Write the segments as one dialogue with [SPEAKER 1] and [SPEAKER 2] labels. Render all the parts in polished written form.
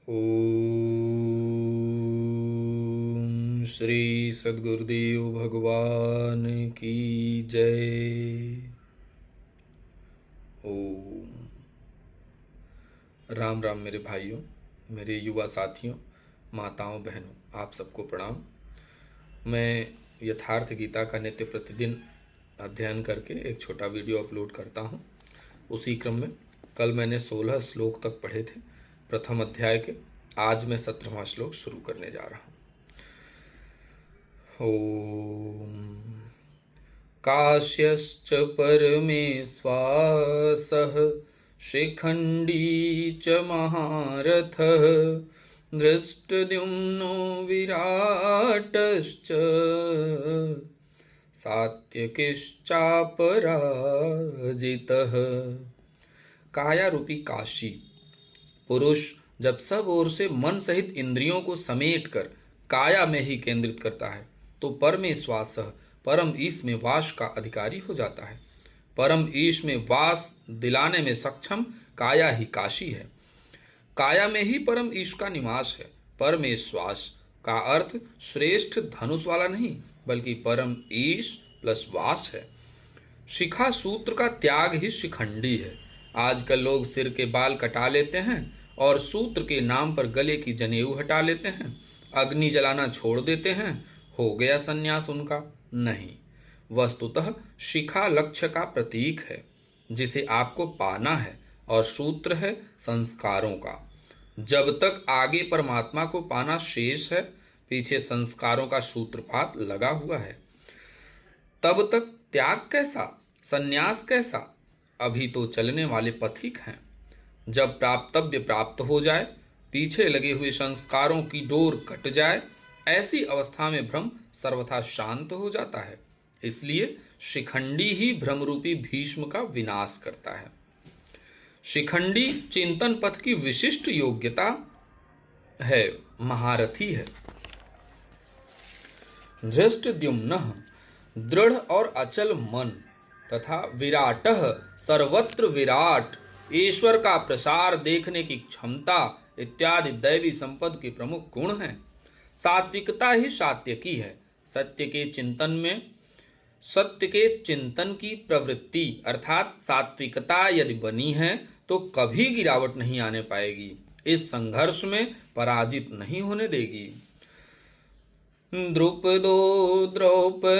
[SPEAKER 1] ओम श्री सद्गुरुदेव भगवान की जय। ओम राम राम मेरे भाइयों, मेरे युवा साथियों, माताओं, बहनों, आप सबको प्रणाम। मैं यथार्थ गीता का नित्य प्रतिदिन अध्ययन करके एक छोटा वीडियो अपलोड करता हूँ। उसी क्रम में कल मैंने 16 श्लोक तक पढ़े थे प्रथम अध्याय के। आज मैं 17वां श्लोक शुरू करने जा रहा हूँ। ओम काश्यश्च परमेश्वासः शिखण्डी च महारथः धृष्टद्युम्नो विराटश्च सात्यकिश्चापराजितः। काया रूपी काशी पुरुष जब सब ओर से मन सहित इंद्रियों को समेटकर काया में ही केंद्रित करता है तो परमेश्वासः परम ईश में वास का अधिकारी हो जाता है। परम ईश में वास दिलाने में सक्षम काया ही काशी है। काया में ही परम ईश का निवास है। परमेश्वास का अर्थ श्रेष्ठ धनुष वाला नहीं बल्कि परम ईश प्लस वास है। शिखा सूत्र का त्याग ही शिखंडी है। आजकल लोग सिर के बाल कटा लेते हैं और सूत्र के नाम पर गले की जनेऊ हटा लेते हैं, अग्नि जलाना छोड़ देते हैं, हो गया सन्यास उनका। नहीं, वस्तुतः शिखा लक्ष्य का प्रतीक है जिसे आपको पाना है और सूत्र है संस्कारों का। जब तक आगे परमात्मा को पाना शेष है, पीछे संस्कारों का सूत्रपात लगा हुआ है। तब तक त्याग कैसा, सन्यास कैसा? अभी तो चलने वाले पथिक हैं। जब प्राप्तव्य प्राप्त हो जाए, पीछे लगे हुए संस्कारों की डोर कट जाए, ऐसी अवस्था में भ्रम सर्वथा शांत हो जाता है। इसलिए शिखंडी ही भ्रमरूपी भीष्म का विनाश करता है। शिखंडी चिंतन पथ की विशिष्ट योग्यता है, महारथी है। धृष्टद्युम्नः दृढ़ और अचल मन तथा विराटः सर्वत्र विराट, ईश्वर का प्रसार देखने की क्षमता इत्यादि दैवी संपद के प्रमुख गुण हैं। सात्विकता ही सात्यकी है। सत्य के चिंतन की प्रवृत्ति अर्थात सात्विकता यदि बनी है तो कभी गिरावट नहीं आने पाएगी। इस संघर्ष में पराजित नहीं होने देगी। द्रुपदो द्रौपदेयाश्च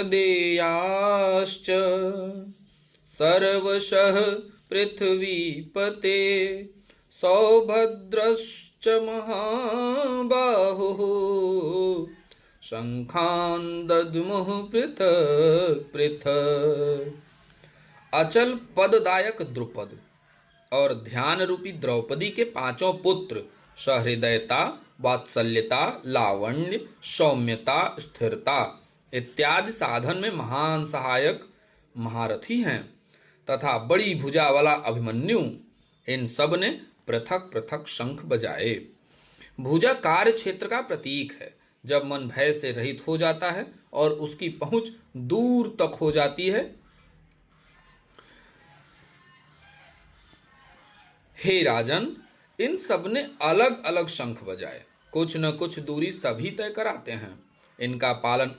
[SPEAKER 1] सर्वशः पृथ्वीपते सौभद्रश्च महाबाहुः शंखान् दद्मुः पृथक् पृथक्। अचल पददायक द्रुपद और ध्यान रूपी द्रौपदी के पांचों पुत्र सहृदयता, वात्सल्यता, लावण्य, सौम्यता, स्थिरता इत्यादि साधन में महान सहायक महारथी हैं तथा बड़ी भुजा वाला अभिमन्यु। इन सब ने पृथक पृथक शंख बजाए। भुजा कार्य क्षेत्र का प्रतीक है। जब मन भय से रहित हो जाता है और उसकी पहुंच दूर तक हो जाती है, हे राजन, इन सब ने अलग अलग शंख बजाए। कुछ न कुछ दूरी सभी तय कराते हैं। इनका पालन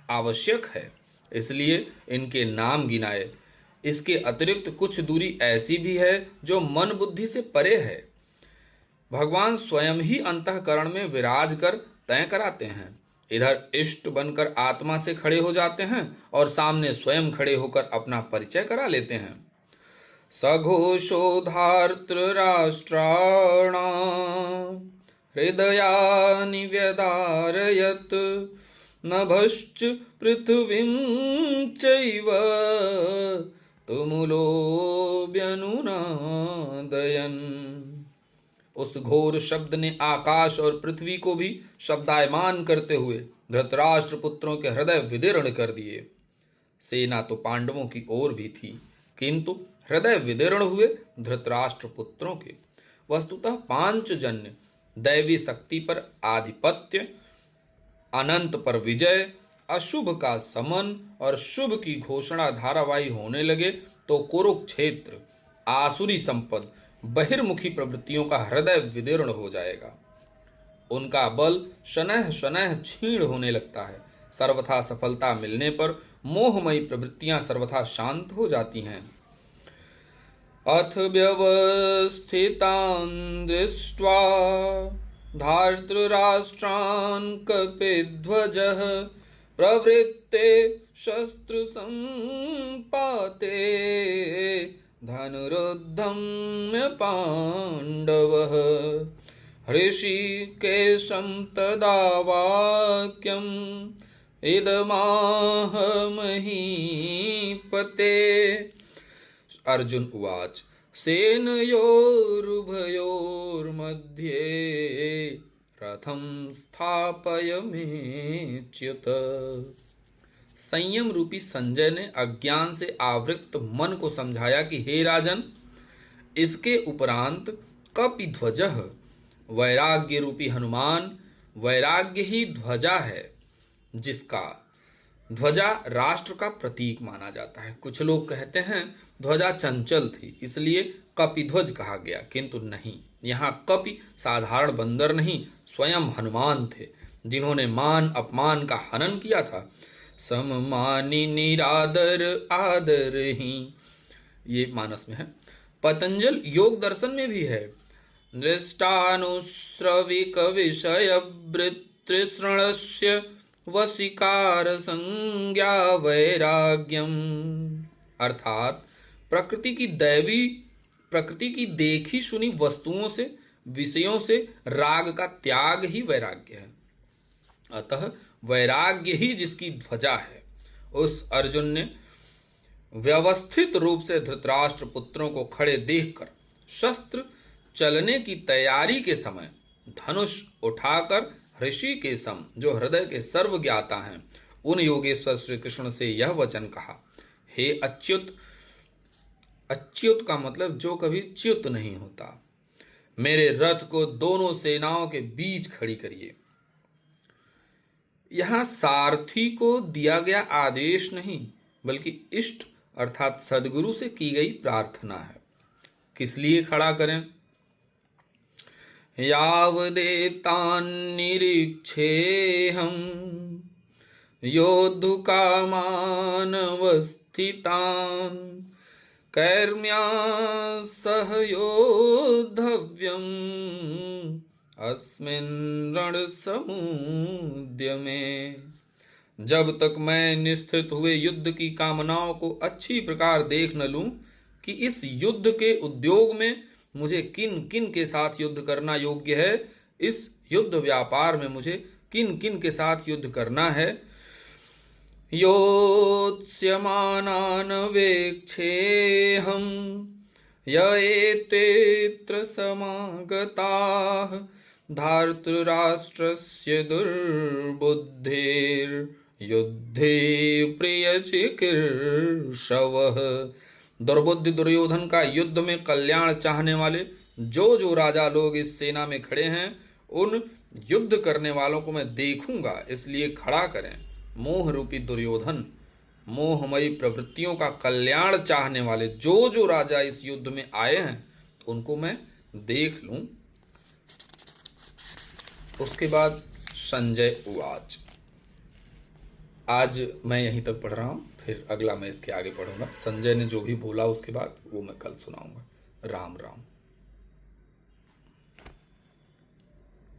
[SPEAKER 1] आवश्यक है, इसलिए इनके नाम गिनाए। इसके अतिरिक्त कुछ दूरी ऐसी भी है जो मन बुद्धि से परे है। भगवान स्वयं ही अंतःकरण में विराज कर तय कराते हैं। इधर इष्ट बनकर आत्मा से खड़े हो जाते हैं और सामने स्वयं खड़े होकर अपना परिचय करा लेते हैं। सघोषोधार्त्र राष्ट्राणां हृदयानि व्यदारयत् नभश्च पृथ्वीं चैव तुमुलोऽभ्यनुनादयन्। उस घोर शब्द ने आकाश और पृथ्वी को भी शब्दायमान करते हुए धृतराष्ट्र पुत्रों के हृदय विदीर्ण कर दिए। सेना तो पांडवों की ओर भी थी, किंतु हृदय विदीर्ण हुए धृतराष्ट्र पुत्रों के। वस्तुतः पांचजन्य दैवी शक्ति पर आधिपत्य, अनंत पर विजय, अशुभ का समन और शुभ की घोषणा धारावाही होने लगे तो कुरुक्षेत्र, आसुरी संपद, बहिर्मुखी प्रवृत्तियों का हृदय विदीर्ण हो जाएगा। उनका बल शनैः शनैः क्षीण होने लगता है। सर्वथा सफलता मिलने पर मोहमयी प्रवृत्तियां सर्वथा शांत हो जाती हैं। अथ व्यवस्थितान् दृष्ट्वा धार्तराष्ट्रान् कपिध्वजः प्रवृत्ते शस्त्रसम्पाते धनुरुद्धम्य पाण्डवः हृषीकेशं तदा वाक्यम् इदमाह महीपते। अर्जुन उवाच सेनयोरुभयोर्मध्ये रथं स्थापयमेच्युत। संयम रूपी संजय ने अज्ञान से आवृत मन को समझाया कि हे राजन, इसके उपरांत कपिध्वजः वैराग्य रूपी हनुमान, वैराग्य ही ध्वजा है, जिसका ध्वजा राष्ट्र का प्रतीक माना जाता है। कुछ लोग कहते हैं ध्वजा चंचल थी इसलिए कपिध्वज कहा गया, किंतु नहीं, यहाँ कपि साधारण बंदर नहीं, स्वयं हनुमान थे, जिन्होंने मान अपमान का हनन किया था। सममानी निरादर आदर ही, ये मानस में है। पतंजल योग दर्शन में भी है। दृष्टानुश्रविक विषय वृत्तृषणस्य वशीकार संज्ञा वैराग्यम। अर्थात प्रकृति की देखी सुनी वस्तुओं से, विषयों से राग का त्याग ही वैराग्य है। अतः वैराग्य ही जिसकी ध्वजा है। उस अर्जुन ने व्यवस्थित रूप से धृतराष्ट्र पुत्रों को खड़े देखकर शस्त्र चलने की तैयारी के समय धनुष उठाकर ऋषिकेशम, जो हृदय के सर्वज्ञाता हैं, उन योगेश्वर श्री कृष्ण से यह वचन कहा, हे अच्युत। अच्युत का मतलब जो कभी च्युत नहीं होता। मेरे रथ को दोनों सेनाओं के बीच खड़ी करिए। यहां सारथी को दिया गया आदेश नहीं, बल्कि इष्ट अर्थात सदगुरु से की गई प्रार्थना है। किस लिए खड़ा करें? यावदेतान्निरीक्षेऽहं योद्धुकामानवस्थितान् कैर्म्या सह योद्धव्यम् अस्मिन् रणसमुद्यमे। जब तक मैं निस्थित हुए युद्ध की कामनाओं को अच्छी प्रकार देख न लूं कि इस युद्ध के उद्योग में मुझे किन किन के साथ युद्ध करना योग्य है, इस युद्ध व्यापार में मुझे किन किन के साथ युद्ध करना है, योत्स्यमानान् वेक्षेऽहं य एतेऽत्र समागताः धार्तराष्ट्रस्य दुर्बुद्धिर्युद्धे प्रियचिकीर्षवः। दुर्बुद्धि दुर्योधन का युद्ध में कल्याण चाहने वाले जो राजा लोग इस सेना में खड़े हैं, उन युद्ध करने वालों को मैं देखूंगा, इसलिए खड़ा करें। मोह रूपी दुर्योधन, मोहमयी प्रवृत्तियों का कल्याण चाहने वाले जो राजा इस युद्ध में आए हैं, उनको मैं देख लूं। उसके बाद संजय उवाच। आज मैं यहीं तक पढ़ रहा हूं, फिर अगला मैं इसके आगे पढ़ूंगा। संजय ने जो भी बोला उसके बाद वो मैं कल सुनाऊंगा। राम राम।